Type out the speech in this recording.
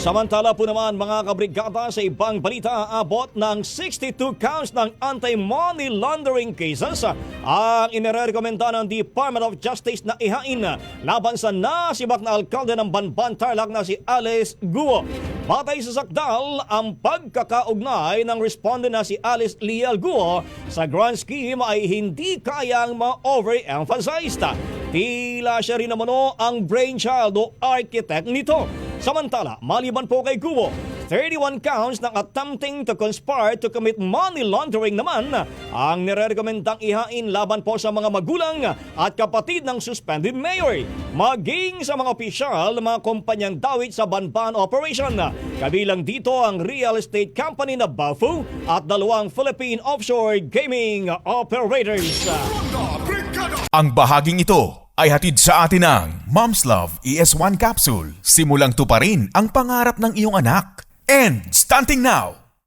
Samantala po naman mga kabrigada, sa ibang balita, abot ng 62 counts ng anti-money laundering cases ang inirekomenda ng Department of Justice na ihain laban sa nasibak na alkalde ng Banban Tarlac na si Alice Guo. Batay sa sakdal, ang pagkakaugnay ng respondent na si Alice Liel Guo sa grand scheme ay hindi kayang ma-overemphasized. Tila siya rin naman ang brainchild o architect nito. Samantala, maliban po kay Guo, 31 counts ng attempting to conspire to commit money laundering naman ang nirekomendang ihain laban po sa mga magulang at kapatid ng suspended mayor, maging sa mga opisyal ng mga kumpanyang dawit sa Banban operation. Kabilang dito ang real estate company na Bafu at dalawang Philippine offshore gaming operators. Ang bahaging ito ay hatid sa atin ng Mom's Love ES1 Capsule. Simulang tuparin ang pangarap ng iyong anak. And starting now!